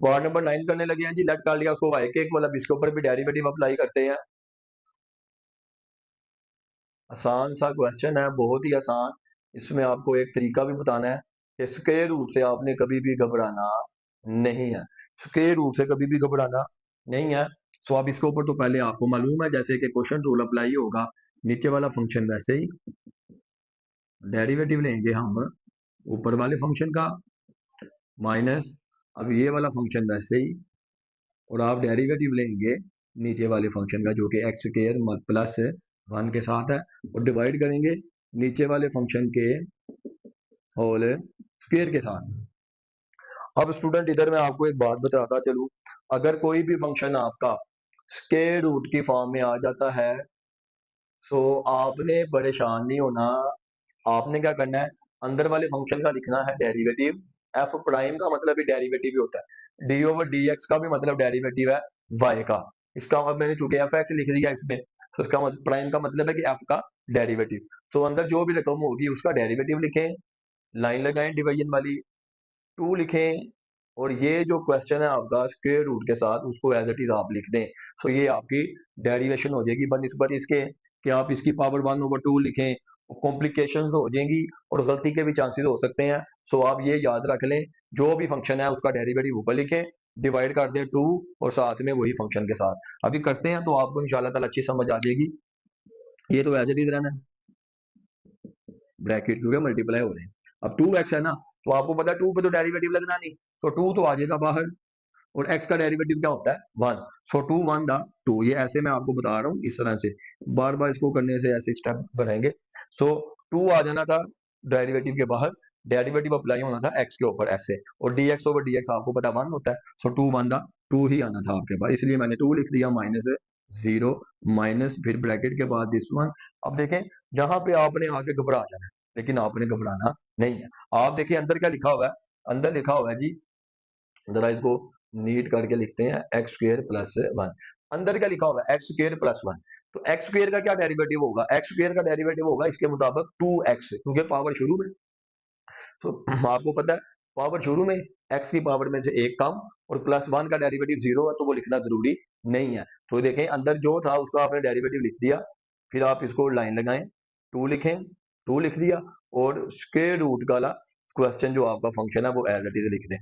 Part number 9 करने लगे हैं जी। लेट कर लिया उसको वाई के, मतलब इसके ऊपर भी डेरिवेटिव अप्लाई करते हैं। आसान सा क्वेश्चन है, बहुत ही आसान। इसमें आपको एक तरीका भी बताना है कि स्क्वायर रूट से आपने कभी भी घबराना नहीं है। स्क्वायर रूट से कभी भी घबराना नहीं है। सो अब इसके ऊपर तो पहले आपको मालूम है जैसे कि क्वेश्चन रूल अप्लाई होगा, नीचे वाला फंक्शन वैसे ही डेरिवेटिव लेंगे हम ऊपर वाले फंक्शन का माइनस अब ये वाला फंक्शन वैसे ही, और आप डेरिवेटिव लेंगे नीचे वाले फंक्शन का जो कि एक्स स्क्वायर प्लस 1 के साथ है, और डिवाइड करेंगे नीचे वाले फंक्शन के होल स्क्वायर के साथ। अब स्टूडेंट इधर मैं आपको एक बात बताता चलूं, अगर कोई भी फंक्शन आपका स्क्वायर रूट की फॉर्म में आ जाता है तो आपने परेशान नहीं होना। आपने क्या करना है, अंदर वाले फंक्शन का लिखना है डेरिवेटिव। एफ प्राइम का मतलब भी डेरिवेटिव ही होता है, डी ओवर डी एक्स का भी मतलब डेरिवेटिव है वाई का। इसका मतलब मैंने चूंकि एफ एक्स लिख दिया इसमें, तो इसका प्राइम का मतलब है कि एफ का डेरिवेटिव। तो अंदर जो भी रकम होगी उसका डेरिवेटिव लिखें, लाइन लगाएं डिवीजन वाली, 2 लिखें, और ये जो क्वेश्चन है आपका स्क्वायर रूट के साथ उसको एज इट इज आप लिख दें। सो ये आपकी डेरिवेशन हो जाएगी बनस्पत इसके कि आप इसकी पावर 1/2 लिखें, कॉम्प्लिकेशंस हो जाएंगी और गलती के भी चांसेस हो सकते हैं। सो आप ये याद रख लें, जो भी फंक्शन है उसका डेरिवेटिव ऊपर लिखें, डिवाइड कर दें 2 और साथ में वही फंक्शन के साथ। अभी करते हैं तो आपको इंशाल्लाह ताला अच्छी समझ आ जाएगी। ये तो एज इट इज रहना है, ब्रैकेट क्योंकि मल्टीप्लाई हो रहे हैं। अब 2x है ना, तो आपको पता है 2 पे तो डेरिवेटिव लगना नहीं, तो 2 तो आ जाएगा बाहर, और x का डेरिवेटिव क्या होता है 1। सो 2 1 दा 2, ये ऐसे मैं आपको बता रहा हूँ इस तरह से, बार बार इसको करने से ऐसे स्टेप बनाएंगे। सो 2 आ जाना था डेरिवेटिव के बाहर, डेरिवेटिव अप्लाई होना था x के ऊपर ऐसे, और dx ओवर dx आपको पता 1 होता है। सो 2 1 दा 2 ही आना था आपके पास, इसलिए मैंने 2 लिख दिया माइनस 0 माइनस फिर ब्रैकेट के बाद दिस वन। अब देखें यहाँ पे आपने आके घबरा जाना है, लेकिन आपने घबराना नहीं है। आप देखिए अंदर क्या लिखा हुआ है, अंदर लिखा हुआ है जी, जरा इसको नीट करके लिखते हैं, एक्स स्क्र प्लस 1। अंदर क्या लिखा होगा एक्स स्क्र प्लस 1, तो एक्स स्क्र का क्या डेरिवेटिव होगा, एक्स स्क्र का डेरिवेटिव होगा इसके मुताबिक 2x, क्योंकि पावर शुरू में, तो आपको पता है पावर शुरू में x की पावर में से एक कम, और प्लस 1 का डेरिवेटिव 0 है तो वो लिखना जरूरी नहीं है। तो देखें अंदर जो था उसका आपने डेरिवेटिव लिख दिया, फिर आप इसको लाइन लगाएं, 2 लिखें, 2 लिख दिया, और स्क्वायर रूट का क्वेश्चन जो आपका फंक्शन है वो एज इट इज लिख दें।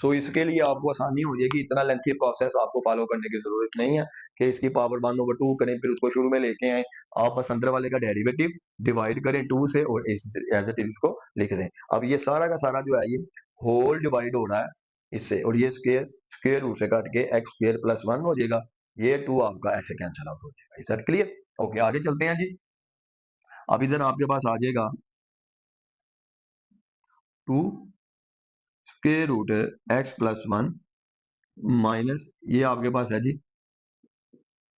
सो इसके लिए आपको आसानी हो जाएगी, इतना लेंथी प्रोसेस आपको फॉलो करने की जरूरत नहीं है कि इसकी पावर 1/2 करें फिर उसको शुरू में लेके आए। आप बस अंदर वाले का डेरिवेटिव डिवाइड करें 2 से और एज इट इज को लिख दें। अब ये सारा का सारा जो है ये होल डिवाइड हो रहा है इससे, और ये स्क्वायर स्क्वायर रूट से काट के एक्स स्क्वायर प्लस 1 हो जाएगा, ये 2 आपका ऐसे कैंसिल आउट हो जाएगा। इस क्लियर? ओके आगे चलते हैं जी। अब इधर आपके पास आ जाएगा 2 square root x plus 1 minus ये आपके पास है जी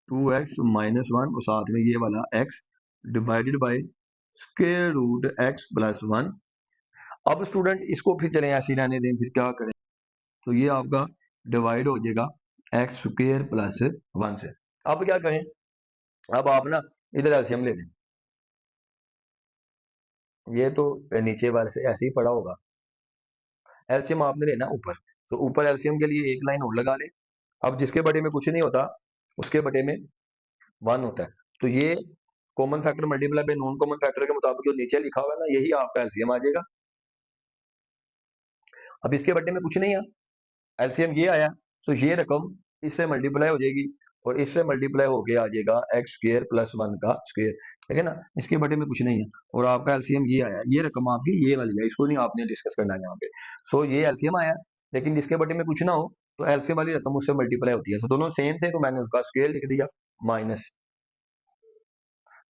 2x माइनस 1 और साथ में ये वाला x divided by square root x plus 1। अब स्टूडेंट इसको फिर चलें ऐसे ही रहने दें, फिर क्या करें, तो ये आपका डिवाइड हो जाएगा एक्स स्क्वायर प्लस 1 से। अब क्या करें, अब आप ना इधर एलसीएम ले लें, ये तो नीचे वाले से ऐसे ही पड़ा होगा, एलसीएम आपने लेना ऊपर, तो ऊपर एलसीएम के लिए एक लाइन और लगा ले। अब जिसके बटे में कुछ नहीं होता उसके बटे में 1 होता है, तो ये common factor multiply by non common factor के मुताबिक जो नीचे लिखा हुआ है ना यही आपका एलसीएम आ जाएगा। अब इसके बटे में कुछ नहीं है, एलसीएम ये आया, तो ये रकम इससे मल्टीप्लाई हो जाएगी और इससे मल्टीप्लाई होके आ जाएगा एक्स स्क्वायर प्लस 1 का स्क्वायर, ठीक है ना। इसके बटे में कुछ नहीं है, और आपका एलसीएम ये आया, ये रकम आपकी ये वाली है, इसको नहीं आपने डिस्कस करना है यहाँ पे। सो ये एलसीएम आया, लेकिन जिसके बटे में कुछ ना हो तो एलसीएम वाली रकम उससे मल्टीप्लाई होती है। तो दोनों सेम थे तो मैंने उसका स्क्वायर लिख दिया माइनस।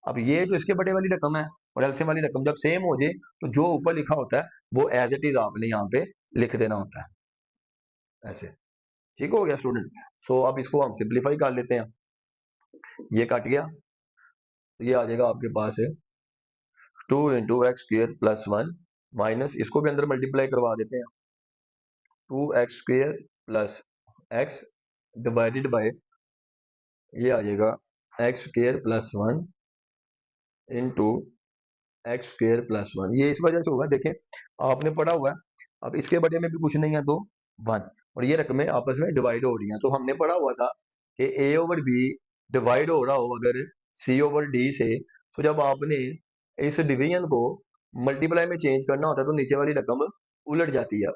अब ये जो इसके बटे वाली रकम है और एलसीएम वाली रकम जब सेम हो जाए तो जो ऊपर लिखा होता है वो एज इट इज आपने यहाँ पे लिख देना होता है ऐसे। ठीक हो गया स्टूडेंट? सो अब इसको हम सिंप्लीफाई कर लेते हैं, ये कट गया, तो ये आ जाएगा आपके पास है 2 into x square plus 1 minus, इसको भी अंदर मल्टीप्लाई करवा देते हैं, 2x square plus x divided bye ये आ जाएगा x square plus 1 into x square plus 1। ये इस वजह से होगा, देखें आपने पढ़ा हुआ है, अब इसके बटे में भी कुछ नहीं है तो 1, और ये रकमें आपस में डिवाइड हो रही हैं। तो हमने पढ़ा हुआ था कि ए ओवर बी डिवाइड हो रहा हो अगर सी ओवर डी से, तो जब आपने इस डिवीजन को मल्टीप्लाई में चेंज करना होता है तो नीचे वाली रकम उलट जाती है।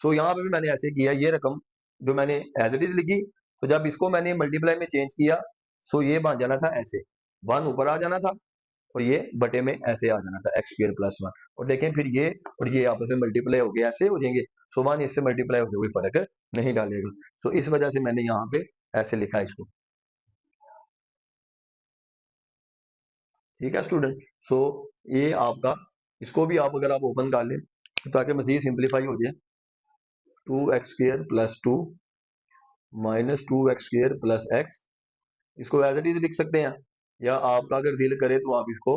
सो यहाँ पे भी मैंने ऐसे किया, ये रकम जो मैंने एज इट इज लिखी, तो जब इसको मैंने मल्टीप्लाई में चेंज किया सो ये बन जाना था ऐसे, 1 ऊपर आ जाना था और ये बटे में ऐसे आ जाना था एक्स स्क्र प्लस 1। और देखें फिर ये और ये आपस में मल्टीप्लाई हो गया ऐसे हो जाएंगे, सो 1 इससे मल्टीप्लाई होकर कोई फर्क नहीं डालेगा। सो इस वजह से मैंने यहाँ पे ऐसे लिखा इसको। ठीक है स्टूडेंट। सो ये आपका, इसको भी आप अगर आप ओपन कर लें ताकि मजीद सिंप्लीफाई हो जाए, 2x² plus 2 minus 2x² plus x, इसको एज इट इज लिख सकते हैं, या आपका अगर दिल करे तो आप इसको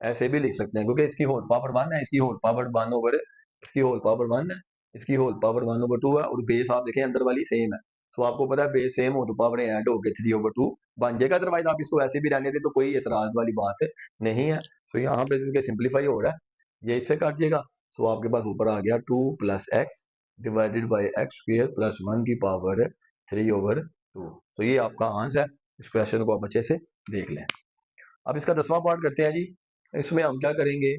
ऐसे भी लिख सकते हैं, क्योंकि इसकी होल पावर 1 है, इसकी होल पावर 1 ओवर, इसकी होल पावर 1 है, इसकी होल पावर 1 ओवर 2 है, और बेस आप देखें अंदर वाली सेम है। तो आपको पता है बेस सेम हो तो पावर ऐड हो गए 3 ओवर 2 बन जाएगा। अदरवाइज आप इसको ऐसे भी रहने दें तो कोई एतराज वाली बात नहीं है। तो यहाँ पे क्योंकि सिंप्लीफाई हो रहा है, ये इससे काटिएगा, तो आपके पास ऊपर आ गया 2 plus x divided by x square plus 1 की पावर 3 ओवर 2। तो ये आपका आंसर है। इस क्वेश्चन को आप अच्छे से देख लें। अब इसका 10वां पार्ट करते हैं जी। इसमें हम क्या करेंगे,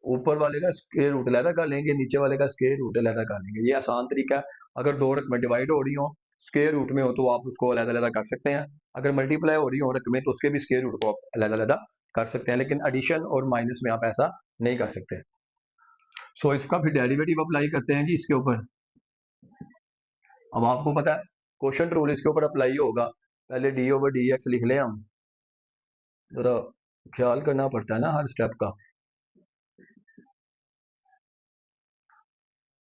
ऊपर वाले का स्क्वायर रूट अलहदा कर लेंगे, नीचे वाले का स्क्वायर रूट अलहदा कर लेंगे। ये आसान तरीका है। अगर दो रकमें डिवाइड हो रही हो स्क्वायर रूट में हो तो आप उसको अलग अलग कर सकते हैं, अगर मल्टीप्लाई हो रही हो रकमें तो उसके भी स्क्वायर रूट को आप अलग अलग कर सकते हैं, लेकिन एडिशन और माइनस में आप ऐसा नहीं कर सकते। सो इसका फिर डेरिवेटिव अप्लाई करते हैं जी इसके ऊपर। अब आपको पता है क्वेश्चन रूल इसके ऊपर अप्लाई होगा। पहले डी ओवर डी एक्स लिख लें हम, जरा ख्याल करना पड़ता है ना हर स्टेप का।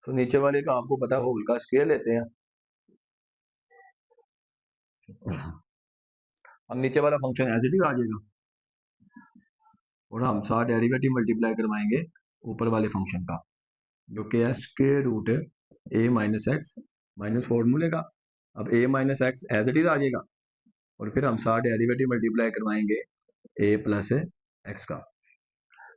तो नीचे वाले का आपको पता है होल का स्क्वायर लेते हैं, हम नीचे वाला फंक्शन एज इट इज आ जाएगा और हम साथ डेरिवेटिव मल्टीप्लाई करवाएंगे ऊपर वाले फंक्शन का, जो कि है square root A minus x minus फॉर्मूले का। अब A minus x as it is आ जाएगा और फिर हम साथ डेरिवेटिव मल्टीप्लाई करवाएंगे ए प्लस एक्स का।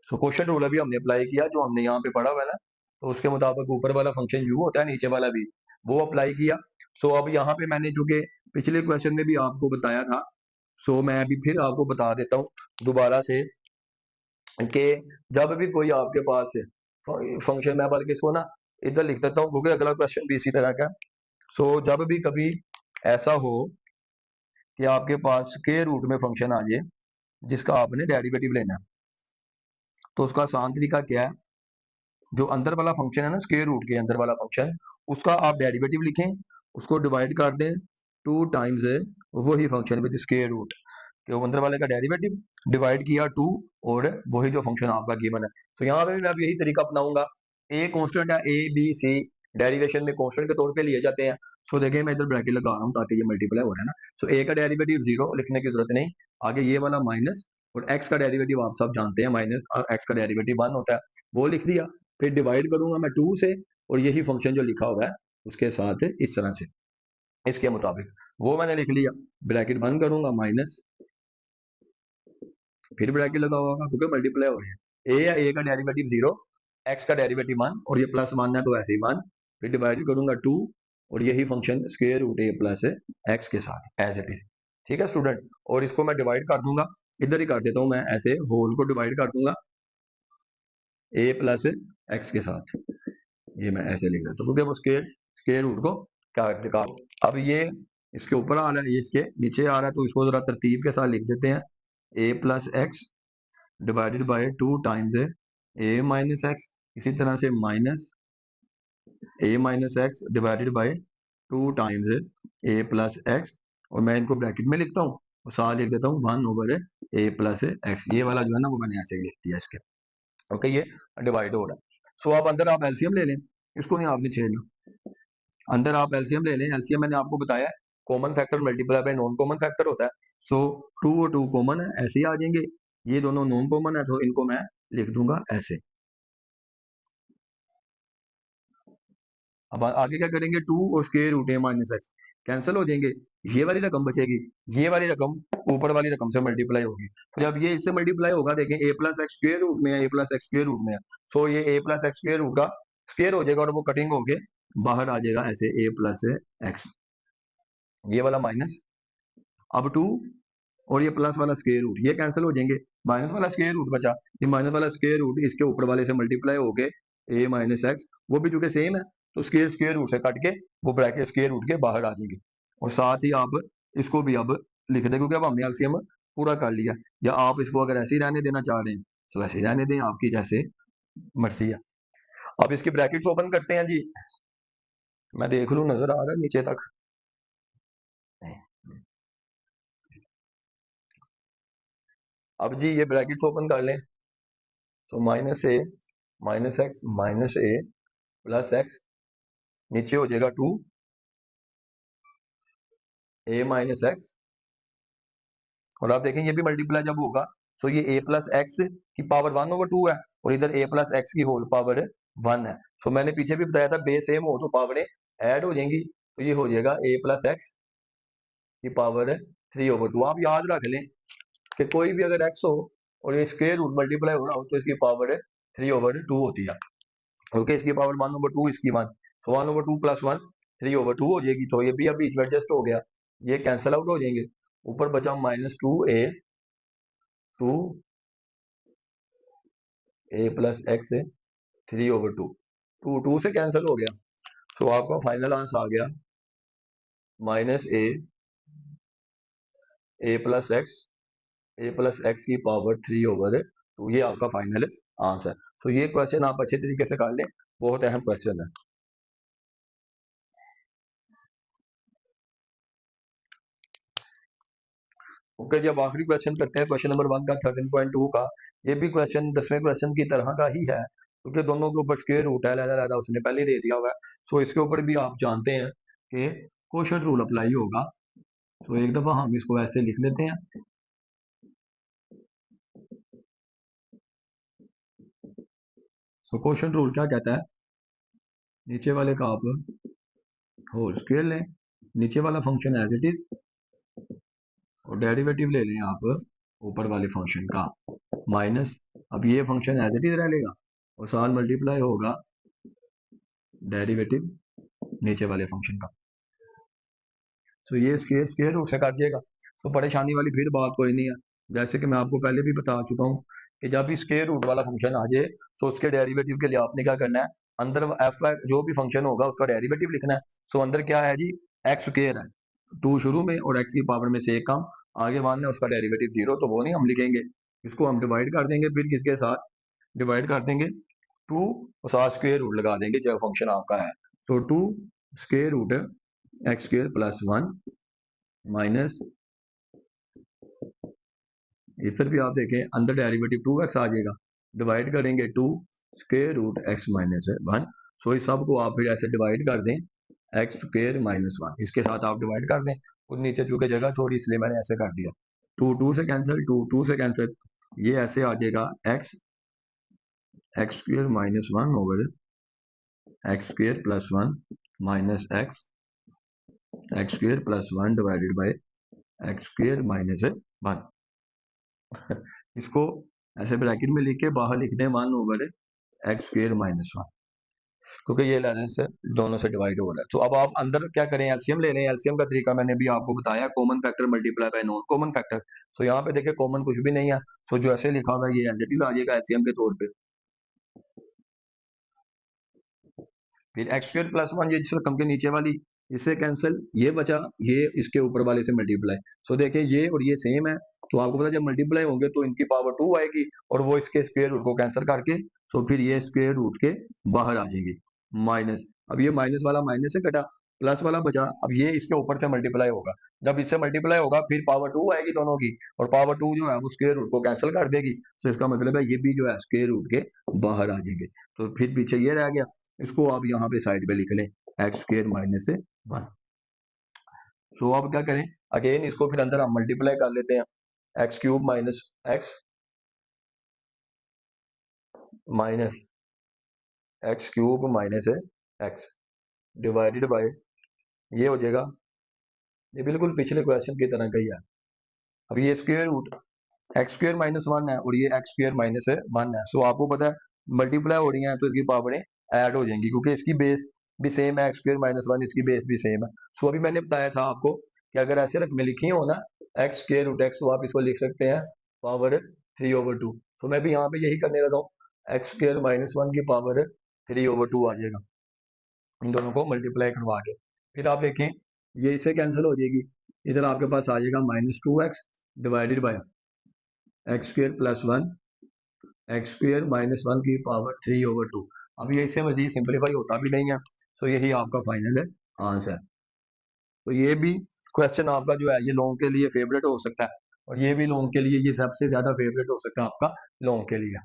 सो क्वेश्चन रूल अभी हमने अप्लाई किया जो हमने यहाँ पे पढ़ा हुआ है ना, तो उसके मुताबिक ऊपर वाला फंक्शन यू होता है, नीचे वाला भी वो अप्लाई किया। सो अब यहाँ पे मैंने चूंकि पिछले क्वेश्चन में भी आपको बताया था, सो मैं अभी फिर आपको बता देता हूँ दोबारा से कि जब भी कोई आपके पास फंक्शन, मैं बल्कि इसको ना इधर लिख देता हूँ क्योंकि अगला क्वेश्चन भी इसी तरह का। सो जब भी कभी ऐसा हो कि आपके पास स्क्वायर रूट में फंक्शन आ जाए जिसका आपने डेरिवेटिव लेना है, तो उसका आसान तरीका क्या है, जो अंदर वाला फंक्शन है ना स्क्वायर रूट के अंदर वाला फंक्शन, उसका आप डेरिवेटिव लिखें, उसको डिवाइड कर दें 2 टाइम्स वही फंक्शन विद स्क्वायर रूट के अंदर वाले का डेरिवेटिव डिवाइड किया 2 और वही जो फंक्शन आपका गिवन है। तो यहाँ पे भी मैं अब यही तरीका अपनाऊंगा। ए कांस्टेंट है, ए बी सी डेरिवेशन में कांस्टेंट के तौर पे लिए जाते हैं। सो देखिए मैं इधर ब्रैकेट लगा रहा हूँ ताकि ये मल्टीप्लाई हो रहा है ना। सो ए का डेरिवेटिव 0 लिखने की जरूरत नहीं, आगे ये वाला माइनस, और एक्स का डेरिवेटिव आप सब जानते हैं माइनस एक्स का डेरिवेटिव 1 होता है, वो लिख दिया। फिर डिवाइड करूंगा मैं 2 से और यही फंक्शन जो लिखा हुआ है उसके साथ इस तरह से इसके मुताबिक वो मैंने लिख लिया। ब्रैकेट बंद करूंगा माइनस, फिर ब्रैकेट लगा होगा क्योंकि मल्टीप्लाई हो रही है। ए का डेरिवेटिव 0, एक्स का डेरिवेटिव 1 और ये प्लस 1 है तो ऐसे ही 1, फिर डिवाइड करूंगा 2 और यही फंक्शन स्क्वायर रूट ए प्लस एक्स के साथ एज इट इज। ठीक है स्टूडेंट, और इसको मैं डिवाइड कर दूंगा, इधर ही कर देता हूँ मैं, ऐसे होल को डिवाइड कर दूंगा ए प्लस एक्स के साथ, ये मैं ऐसे लिख देता हूँ क्योंकि वो स्क्वायर रूट को क्या दिखा। अब ये इसके ऊपर आ रहा है, ये इसके नीचे आ रहा है, तो इसको जरा तरतीब के साथ लिख देते हैं। A plus x divided by 2 times A minus x, इसी तरह से minus A minus x divided by 2 times A plus x, और मैं इनको ब्रैकेट में लिखता हूँ और साथ लिख देता हूँ 1 ओवर ए प्लस एक्स। ये वाला जो है ना वो मैंने ऐसे लिख दिया इसके। ओके, ये डिवाइड हो रहा है। सो अब अंदर आप एलसीएम ले लें, इसको नहीं आपने छेड़ना, अंदर आप एलसीएम ले लें। एलसीएम मैंने आपको बताया common factor multiply by non common factor होता है। सो 2 और 2 कॉमन है, ऐसे ही आ जाएंगे। ये दोनों नॉन कॉमन है तो इनको मैं लिख दूंगा ऐसे। अब आगे क्या करेंगे, 2 और square root A minus x cancel हो जाएंगे, ये वाली रकम बचेगी, ये वाली रकम ऊपर वाली रकम से मल्टीप्लाई होगी। तो जब ये इससे मल्टीप्लाई होगा, देखें ए प्लस एक्स स्क्वायर रूट में है, ए प्लस एक्स स्क्वायर रूट में है, सो ये ए प्लस एक्स स्क्वायर रूट का स्क्वायर हो जाएगा और वो कटिंग होके बाहर आ जाएगा ऐसे a प्लस एक्स, ये वाला माइनस, अब 2 और ये प्लस वाला स्क्वायर रूट ये कैंसिल हो जाएंगे, माइनस वाला स्क्वायर रूट बचा, ये माइनस वाला स्क्वायर रूट इसके ऊपर वाले से मल्टीप्लाई हो गए a माइनस एक्स, वो भी चूंकि सेम है तो स्क्वायर स्क्वायर रूट से कट के वो ब्रैकेट स्क्वायर रूट के बाहर आ जाएंगे। और साथ ही आप इसको भी अब लिख दें क्योंकि अब हमने एलसीएम पूरा कर लिया, या आप इसको अगर ऐसे ही रहने देना चाह रहे हैं तो ऐसे ही रहने दें, आपकी जैसे मर्जी है। अब इसकी ब्रैकेट्स ओपन करते हैं जी, मैं देख लूं नजर आ रहा है नीचे तक। अब जी ये ब्रैकेट्स ओपन कर लें, तो minus A minus x minus A plus x, नीचे हो जाएगा 2 ए माइनस एक्स, और आप देखें ये भी मल्टीप्लाई जब होगा तो ये a प्लस एक्स की पावर 1/2 है और इधर a प्लस एक्स की होल पावर 1 है। सो मैंने पीछे भी बताया था बेस सेम हो तो पावरें ऐड हो जाएंगी, तो ये हो जाएगा a प्लस एक्स की पावर 3/2। आप याद रख लें कि कोई भी अगर x हो और ये स्क्वायर रूट मल्टीप्लाई हो रहा हो तो इसकी पावर 3/2 होती है, क्योंकि इसकी पावर 1/2 इसकी 1, सो 1/2 प्लस 1 3/2 हो जाएगी, तो ये भी अब बीच में एडजस्ट हो गया, ये कैंसिल आउट हो जाएंगे, ऊपर बचा -2a 2 a प्लस एक्स 3/2, 2 से कैंसिल हो गया, तो आपका फाइनल आंसर आ गया -a प्लस एक्स की पावर 3/2, ये आपका फाइनल आंसर। तो ये क्वेश्चन आप अच्छे तरीके से कर लें, बहुत अहम क्वेश्चन है। ओके जी, अब आखिरी क्वेश्चन करते हैं, क्वेश्चन नंबर 1 का 13.2 का। ये भी क्वेश्चन 10वें क्वेश्चन की तरह का ही है, क्योंकि दोनों के ऊपर स्क्वायर रूट है, लहदा उसने पहले दे दिया हुआ है, सो इसके ऊपर भी आप जानते हैं कि क्वोशंट रूल अप्लाई होगा। तो एक दफा हम इसको ऐसे लिख लेते हैं, सो क्वोशंट रूल क्या कहता है, नीचे वाले का आप होल स्क्वायर लें, नीचे वाला फंक्शन एज इट इज, और डेरिवेटिव ले लें आप ऊपर वाले फंक्शन का माइनस, अब ये फंक्शन एज इट इज रह लेगा और साथ मल्टीप्लाई होगा डेरिवेटिव नीचे वाले फंक्शन का, तो ये स्क्वायर स्क्वायर रूट से काट जाएगा, तो परेशानी वाली फिर बात कोई नहीं है। जैसे कि मैं आपको पहले भी बता चुका हूँ कि जब भी स्क्वायर रूट वाला फंक्शन आ जाए तो उसके डेरिवेटिव के लिए आपने क्या करना है, अंदर एफ जो भी फंक्शन होगा उसका डेरिवेटिव लिखना है। सो अंदर क्या है जी, एक्स स्क्वायर है, 2 शुरू में और एक्स की पावर में से एक कम, आगे मान है उसका डेरिवेटिव 0, तो वो नहीं हम लिखेंगे, इसको हम डिवाइड कर देंगे, फिर किसके साथ डिवाइड कर देंगे 2 और साथ स्क्वायर रूट लगा देंगे जो फंक्शन आपका है। So 2 square root x square plus 1 minus, इधर भी आप देखें अंदर डेरिवेटिव 2x आ जाएगा, डिवाइड करेंगे 2 स्क्वायर रूट एक्स माइनस 1, सो इस सब को आप फिर ऐसे डिवाइड कर दें एक्स स्क्वायर माइनस 1, इसके साथ आप डिवाइड कर दें, और नीचे चूंकि जगह थोड़ी इसलिए मैंने ऐसे कर दिया, 2 से कैंसिल 2 से कैंसिल, ये ऐसे आ जाएगा x x square minus 1 over x square plus 1 minus x x square plus 1 divided by x square minus 1। इसको ऐसे ब्रैकेट में लिख के बाहर लिख दें 1 ओवर एक्स स्क्वायर माइनस 1, क्योंकि ये लेने से दोनों से डिवाइड हो रहा है। तो अब आप अंदर क्या करें, एलसीएम ले लें, एलसीएम का तरीका मैंने भी आपको बताया, common factor multiply by non common factor. So यहाँ पे देखिए कॉमन कुछ भी नहीं है, सो जो ऐसे लिखा हुआ है ये एज इट इज आ जाएगा एलसीएम के तौर पे, फिर एक्स स्क्वायर प्लस 1 ये जिस रकम के नीचे वाली इससे कैंसिल, ये बचा, ये इसके ऊपर वाले से मल्टीप्लाई, सो देखिए ये और ये सेम है, तो आपको पता जब मल्टीप्लाई होंगे तो इनकी पावर 2 आएगी और वो इसके स्क्वायर रूट को कैंसिल करके तो फिर ये स्क्वायर रूट के बाहर आ जाएगी माइनस, अब ये माइनस वाला माइनस से कटा, प्लस वाला बचा, अब ये इसके ऊपर से मल्टीप्लाई होगा, जब इससे मल्टीप्लाई होगा फिर पावर 2 आएगी दोनों की, और पावर 2 जो है वो स्क्वायर रूट को कैंसिल कर देगी, तो इसका मतलब है ये भी जो है स्क्वायर रूट के बाहर आ जाएंगे, तो फिर पीछे ये रह गया, इसको आप यहाँ पे साइड पे लिख लें एक्स स्क्वायर माइनस 1। सो अब क्या करें, अगेन इसको फिर अंदर हम मल्टीप्लाई कर लेते हैं, x cube minus x cube minus x divided bye, ये हो जाएगा, ये बिल्कुल पिछले क्वेश्चन की तरह का ही है। अब ये square root x square minus 1 है और ये एक्स स्क्वायर माइनस 1 है, सो आपको पता है मल्टीप्लाई हो रही है तो इसकी पावरें ऐड हो जाएंगी, क्योंकि इसकी बेस भी सेम है, एक्स स्क्वायर माइनस वन इसकी बेस भी सेम है। सो अभी मैंने बताया था आपको कि अगर ऐसे रकमें लिखी हो ना, एक्स स्क्वायर रूट एक्स, तो आप इसको लिख सकते हैं पावर 3/2। तो मैं भी यहाँ पे यही करने लगा हूँ, एक्स स्क्वायर माइनस वन की पावर 3/2 आ जाएगा इन दोनों को मल्टीप्लाई करवा के। फिर आप देखें ये इससे कैंसिल हो जाएगी, इधर आपके पास आ जाएगा -2x divided by x square plus one, x square minus one की पावर 3/2। अब ये इससे मजीद सिंप्लीफाई होता भी नहीं है। सो यही आपका फाइनल आंसर। तो ये भी क्वेश्चन आपका जो है ये लॉन्ग के लिए फेवरेट हो सकता है, और ये भी लॉन्ग के लिए ये सबसे ज्यादा फेवरेट हो सकता है आपका लॉन्ग के लिए।